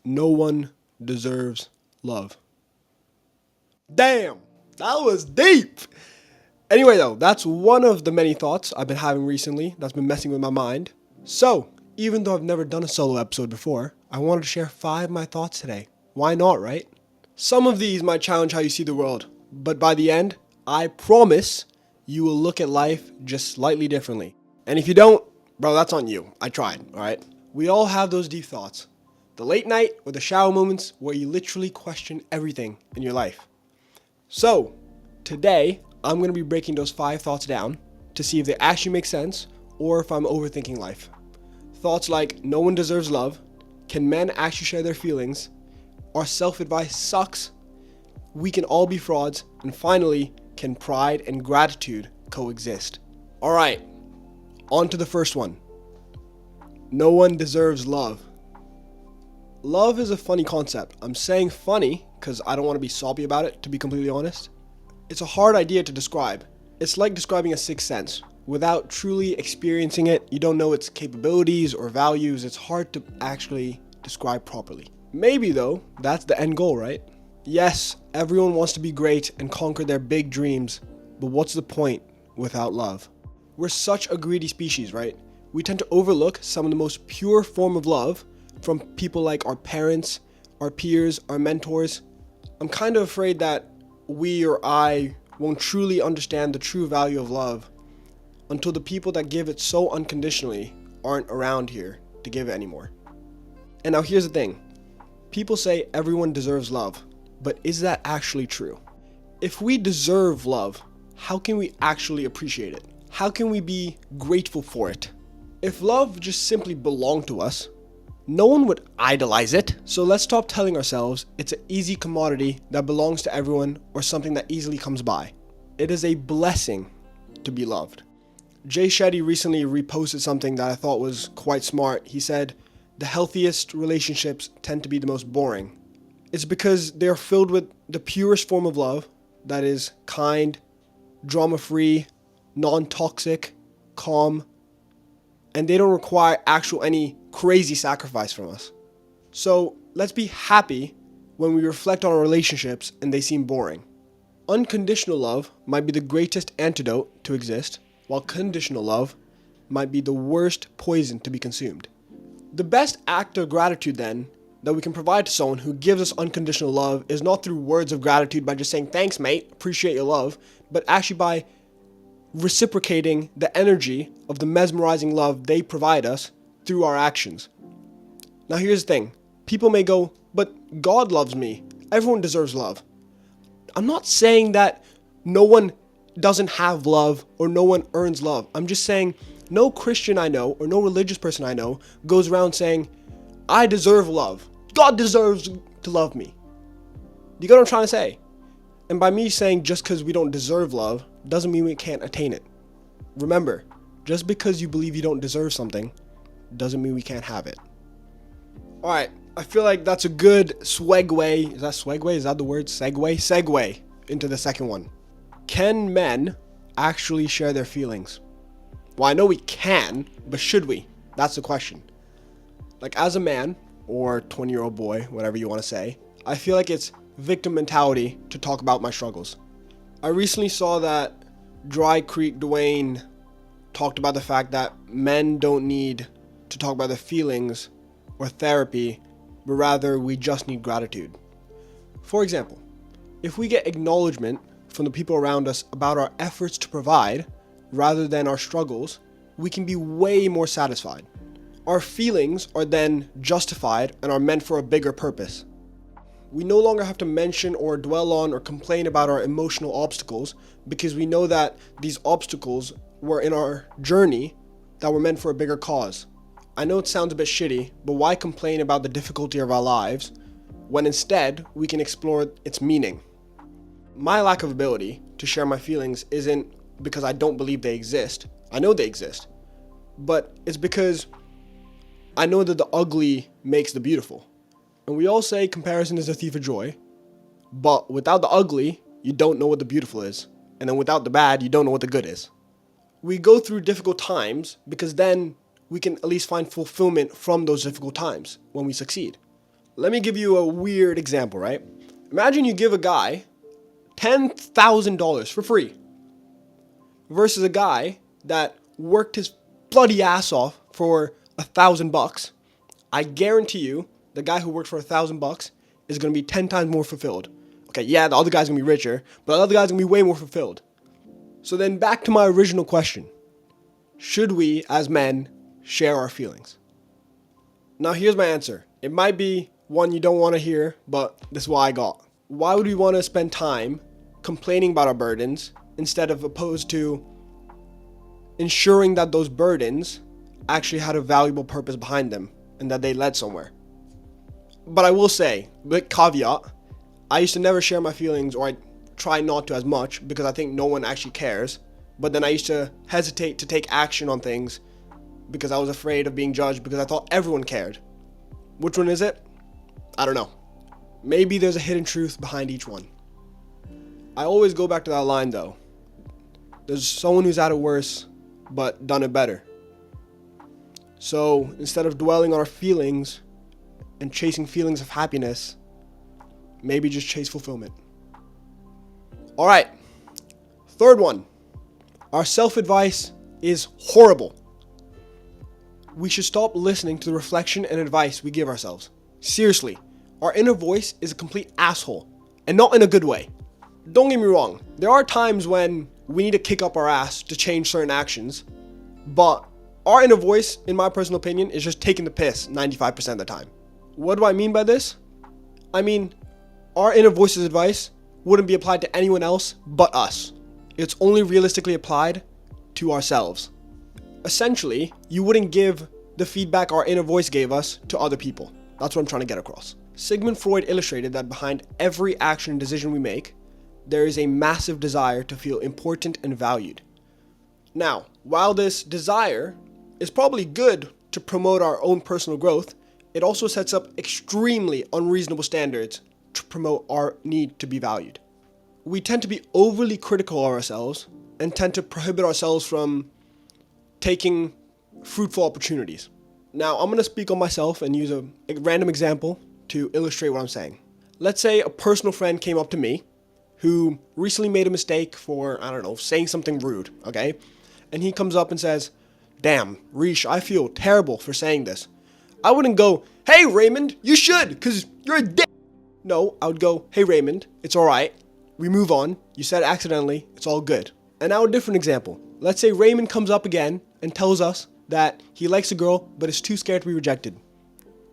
No one deserves love. Damn, that was deep. Anyway, though, that's one of the many thoughts I've been having recently that's been messing with my mind. So, even though I've never done a solo episode before, I wanted to share 5 of my thoughts today. Why not, right? Some of these might challenge how you see the world, but by the end, I promise you will look at life just slightly differently. And if you don't, bro, that's on you. I tried, alright? We all have those deep thoughts. The late night or the shower moments where you literally question everything in your life. So, today, I'm going to be breaking those 5 thoughts down to see if they actually make sense or if I'm overthinking life. Thoughts like, no one deserves love, can men actually share their feelings, our self-advice sucks, we can all be frauds, and finally, can pride and gratitude coexist? Alright, on to the first one. No one deserves love. Love is a funny concept. I'm saying funny because I don't want to be soppy about it, to be completely honest. It's a hard idea to describe. It's like describing a sixth sense. Without truly experiencing it, you don't know its capabilities or values. It's hard to actually describe properly. Maybe though, that's the end goal, right? Yes, everyone wants to be great and conquer their big dreams, but what's the point without love? We're such a greedy species, right? We tend to overlook some of the most pure form of love from people like our parents, our peers, our mentors. I'm kind of afraid that we or I won't truly understand the true value of love until the people that give it so unconditionally aren't around here to give it anymore. And now here's the thing. People say everyone deserves love, but is that actually true? If we deserve love, how can we actually appreciate it? How can we be grateful for it? If love just simply belonged to us, no one would idolize it. So let's stop telling ourselves it's an easy commodity that belongs to everyone or something that easily comes by. It is a blessing to be loved. Jay Shetty recently reposted something that I thought was quite smart. He said, the healthiest relationships tend to be the most boring. It's because they're filled with the purest form of love that is kind, drama-free, non-toxic, calm, and they don't require any crazy sacrifice from us. So let's be happy when we reflect on our relationships and they seem boring. Unconditional love might be the greatest antidote to exist, while conditional love might be the worst poison to be consumed. The best act of gratitude then that we can provide to someone who gives us unconditional love is not through words of gratitude by just saying thanks mate, appreciate your love, but actually by reciprocating the energy of the mesmerizing love they provide us through our actions. Now here's the thing. People may go, but God loves me. Everyone deserves love. I'm not saying that no one doesn't have love or no one earns love. I'm just saying no Christian I know or no religious person I know goes around saying, I deserve love. God deserves to love me. You get what I'm trying to say? And by me saying just because we don't deserve love doesn't mean we can't attain it. Remember, just because you believe you don't deserve something doesn't mean we can't have it. Alright, I feel like that's a good segue. Is that segue? Is that the word? Segue into the second one. Can men actually share their feelings? Well, I know we can, but should we? That's the question. Like as a man, or 20-year-old boy, whatever you want to say, I feel like it's victim mentality to talk about my struggles. I recently saw that Dry Creek Dwayne talked about the fact that men don't need to talk about their feelings or therapy, but rather we just need gratitude. For example, if we get acknowledgement from the people around us about our efforts to provide, rather than our struggles, we can be way more satisfied. Our feelings are then justified and are meant for a bigger purpose. We no longer have to mention or dwell on or complain about our emotional obstacles because we know that these obstacles were in our journey that were meant for a bigger cause. I know it sounds a bit shitty, but why complain about the difficulty of our lives when instead we can explore its meaning? My lack of ability to share my feelings isn't because I don't believe they exist. I know they exist. But it's because I know that the ugly makes the beautiful. And we all say comparison is a thief of joy. But without the ugly, you don't know what the beautiful is. And then without the bad, you don't know what the good is. We go through difficult times because then we can at least find fulfillment from those difficult times when we succeed. Let me give you a weird example, right? Imagine you give a guy $10,000 for free versus a guy that worked his bloody ass off for $1,000. I guarantee you, the guy who worked for $1,000 is going to be 10 times more fulfilled. Okay, yeah, the other guy's going to be richer, but the other guy's going to be way more fulfilled. So then back to my original question. Should we, as men, share our feelings? Now here's my answer. It might be one you don't want to hear, but this is what I got. Why would we want to spend time complaining about our burdens instead of opposed to ensuring that those burdens actually had a valuable purpose behind them and that they led somewhere? But I will say, with caveat, I used to never share my feelings, or I try not to as much because I think no one actually cares. But then I used to hesitate to take action on things because I was afraid of being judged because I thought everyone cared. Which one is it? I don't know. Maybe there's a hidden truth behind each one. I always go back to that line though. There's someone who's had it worse but done it better. So instead of dwelling on our feelings and chasing feelings of happiness, maybe just chase fulfillment. Alright, third one. Our self-advice is horrible. We should stop listening to the reflection and advice we give ourselves. Seriously, our inner voice is a complete asshole, and not in a good way. Don't get me wrong, there are times when we need to kick up our ass to change certain actions, but our inner voice, in my personal opinion, is just taking the piss 95% of the time. What do I mean by this? I mean, our inner voice's advice wouldn't be applied to anyone else but us. It's only realistically applied to ourselves. Essentially, you wouldn't give the feedback our inner voice gave us to other people. That's what I'm trying to get across. Sigmund Freud illustrated that behind every action and decision we make, there is a massive desire to feel important and valued. Now, while this desire is probably good to promote our own personal growth, it also sets up extremely unreasonable standards to promote our need to be valued. We tend to be overly critical of ourselves and tend to prohibit ourselves from taking fruitful opportunities. Now, I'm going to speak on myself and use a random example to illustrate what I'm saying. Let's say a personal friend came up to me who recently made a mistake for, I don't know, saying something rude, okay? And he comes up and says, "Damn, Rish, I feel terrible for saying this." I wouldn't go, "Hey, Raymond, you should, because you're a dick." No, I would go, "Hey, Raymond, it's all right. We move on. You said it accidentally. It's all good." And now a different example. Let's say Raymond comes up again and tells us that he likes a girl but is too scared to be rejected.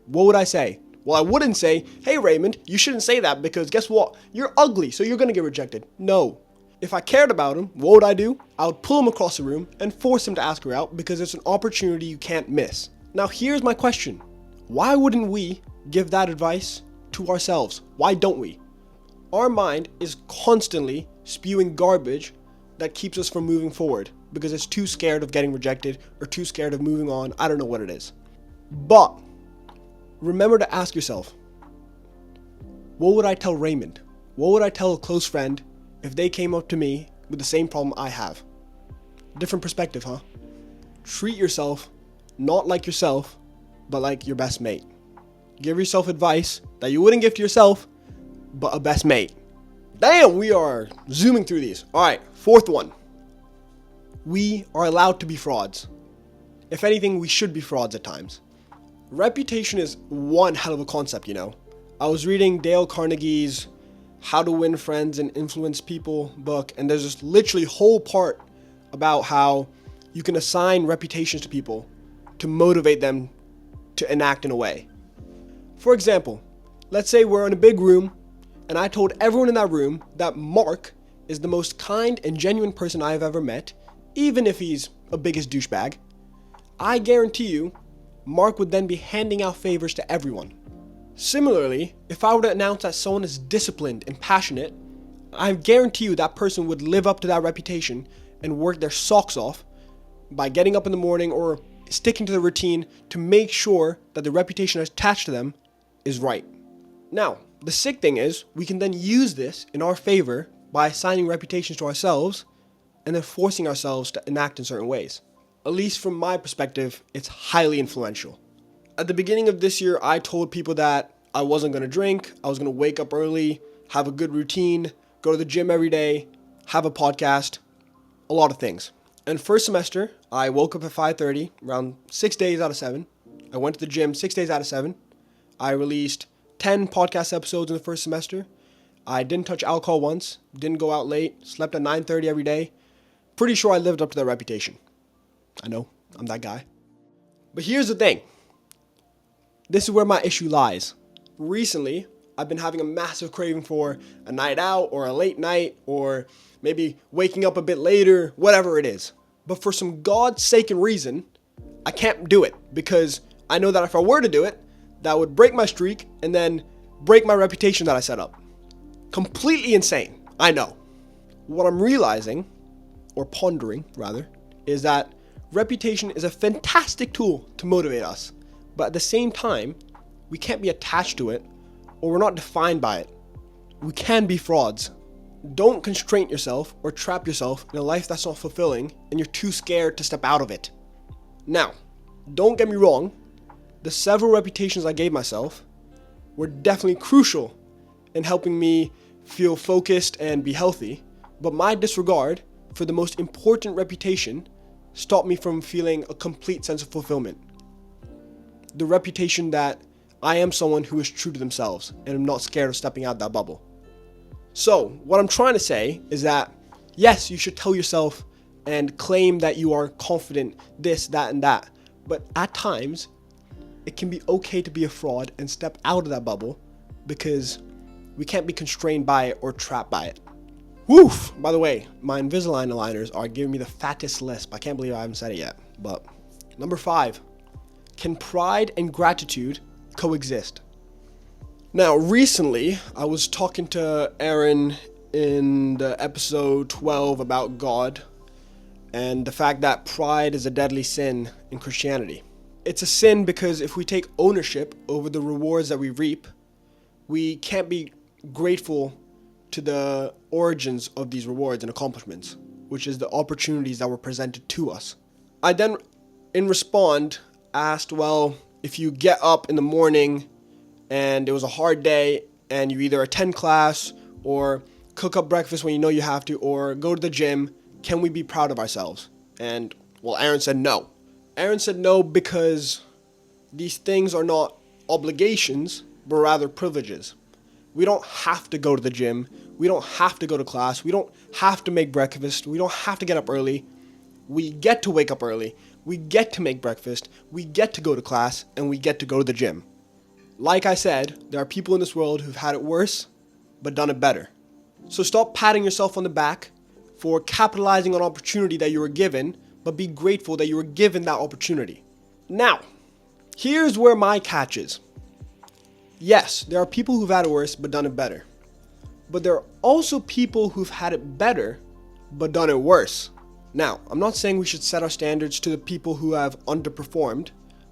What would I say? Well, I wouldn't say, "Hey, Raymond, you shouldn't say that because guess what? You're ugly, so you're going to get rejected." No. If I cared about him, what would I do? I would pull him across the room and force him to ask her out because it's an opportunity you can't miss. Now, here's my question. Why wouldn't we give that advice to ourselves? Why don't we? Our mind is constantly spewing garbage that keeps us from moving forward because it's too scared of getting rejected or too scared of moving on. I don't know what it is. But remember to ask yourself, what would I tell Raymond? What would I tell a close friend if they came up to me with the same problem I have? Different perspective, huh? Treat yourself not like yourself, but like your best mate. Give yourself advice that you wouldn't give to yourself, but a best mate. Damn, we are zooming through these. All right, fourth one. We are allowed to be frauds. If anything, we should be frauds at times. Reputation is one hell of a concept, you know. I was reading Dale Carnegie's How to Win Friends and Influence People book, and there's this literally whole part about how you can assign reputations to people to motivate them to enact in a way. For example, let's say we're in a big room and I told everyone in that room that Mark is the most kind and genuine person I have ever met, even if he's a biggest douchebag. I guarantee you, Mark would then be handing out favors to everyone. Similarly, if I were to announce that someone is disciplined and passionate, I guarantee you that person would live up to that reputation and work their socks off by getting up in the morning or sticking to the routine to make sure that the reputation attached to them is right. Now, the sick thing is, we can then use this in our favor by assigning reputations to ourselves and then forcing ourselves to enact in certain ways. At least from my perspective, it's highly influential. At the beginning of this year, I told people that I wasn't going to drink. I was going to wake up early, have a good routine, go to the gym every day, have a podcast, a lot of things. And first semester, I woke up at 5:30, around 6 days out of 7. I went to the gym 6 days out of 7. I released 10 podcast episodes in the first semester. I didn't touch alcohol once, didn't go out late, slept at 9:30 every day. Pretty sure I lived up to that reputation. I know, I'm that guy. But here's the thing. This is where my issue lies. Recently, I've been having a massive craving for a night out or a late night or maybe waking up a bit later, whatever it is. But for some God-saken reason, I can't do it because I know that if I were to do it, that would break my streak and then break my reputation that I set up. Completely insane, I know. What I'm realizing, or pondering rather, is that reputation is a fantastic tool to motivate us. But at the same time, we can't be attached to it or we're not defined by it. We can be frauds. Don't constrain yourself or trap yourself in a life that's not fulfilling and you're too scared to step out of it. Now, don't get me wrong, the several reputations I gave myself were definitely crucial in helping me feel focused and be healthy, but my disregard for the most important reputation stopped me from feeling a complete sense of fulfillment. The reputation that I am someone who is true to themselves and am not scared of stepping out that bubble. So, what I'm trying to say is that, yes, you should tell yourself and claim that you are confident, this, that, and that. But at times, it can be okay to be a fraud and step out of that bubble because we can't be constrained by it or trapped by it. Woof! By the way, my Invisalign aligners are giving me the fattest lisp. I can't believe I haven't said it yet. But number 5, can pride and gratitude coexist? Now, recently, I was talking to Aaron in the episode 12 about God and the fact that pride is a deadly sin in Christianity. It's a sin because if we take ownership over the rewards that we reap, we can't be grateful to the origins of these rewards and accomplishments, which is the opportunities that were presented to us. I then, in response, asked, well, if you get up in the morning and it was a hard day and you either attend class or cook up breakfast when you know you have to or go to the gym, can we be proud of ourselves? And, well, Aaron said no. Aaron said no because these things are not obligations, but rather privileges. We don't have to go to the gym. We don't have to go to class. We don't have to make breakfast. We don't have to get up early. We get to wake up early. We get to make breakfast. We get to go to class, and we get to go to the gym. Like I said, there are people in this world who've had it worse, but done it better. So stop patting yourself on the back for capitalizing on opportunity that you were given, but be grateful that you were given that opportunity. Now, here's where my catch is. Yes, there are people who've had it worse, but done it better. But there are also people who've had it better, but done it worse. Now, I'm not saying we should set our standards to the people who have underperformed,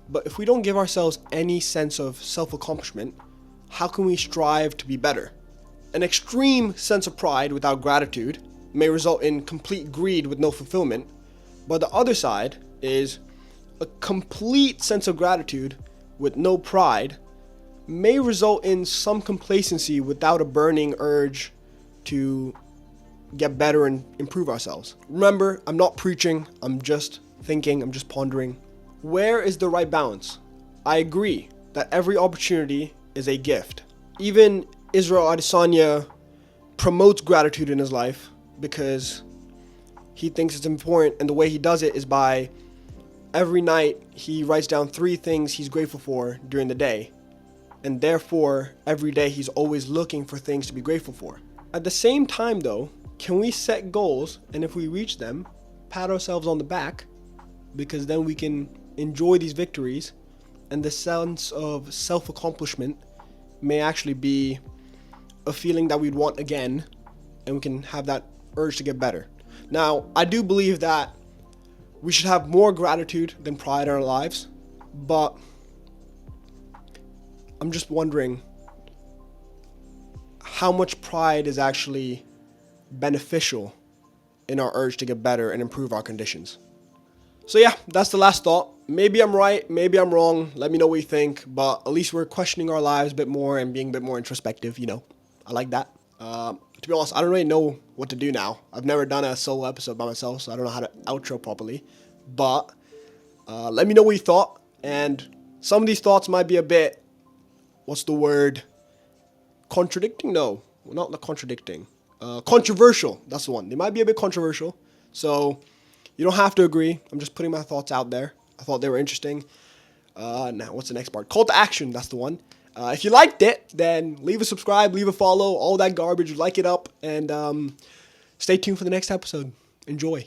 but if we don't give ourselves any sense of self-accomplishment, how can we strive to be better? An extreme sense of pride without gratitude may result in complete greed with no fulfillment, but the other side is a complete sense of gratitude with no pride may result in some complacency without a burning urge to get better and improve ourselves. Remember, I'm not preaching, I'm just thinking, I'm just pondering. Where is the right balance? I agree that every opportunity is a gift. Even Israel Adesanya promotes gratitude in his life because he thinks it's important, and the way he does it is by every night he writes down 3 things he's grateful for during the day, and therefore every day he's always looking for things to be grateful for. At the same time though, can we set goals, and if we reach them, pat ourselves on the back, because then we can enjoy these victories, and the sense of self-accomplishment may actually be a feeling that we'd want again, and we can have that urge to get better. Now, I do believe that we should have more gratitude than pride in our lives, but I'm just wondering how much pride is actually beneficial in our urge to get better and improve our conditions. So yeah, that's the last thought. Maybe I'm right, maybe I'm wrong. Let me know what you think. But at least we're questioning our lives a bit more and being a bit more introspective, you know. I like that. To be honest, I don't really know what to do now. I've never done a solo episode by myself, so I don't know how to outro properly. But let me know what you thought. And some of these thoughts might be a bit, what's the word? Contradicting? No, not the contradicting. Controversial. That's the one. They might be a bit controversial. So you don't have to agree. I'm just putting my thoughts out there. I thought they were interesting. Now, what's the next part? Call to action. That's the one. If you liked it, then leave a subscribe, leave a follow, all that garbage. Like it up, and stay tuned for the next episode. Enjoy.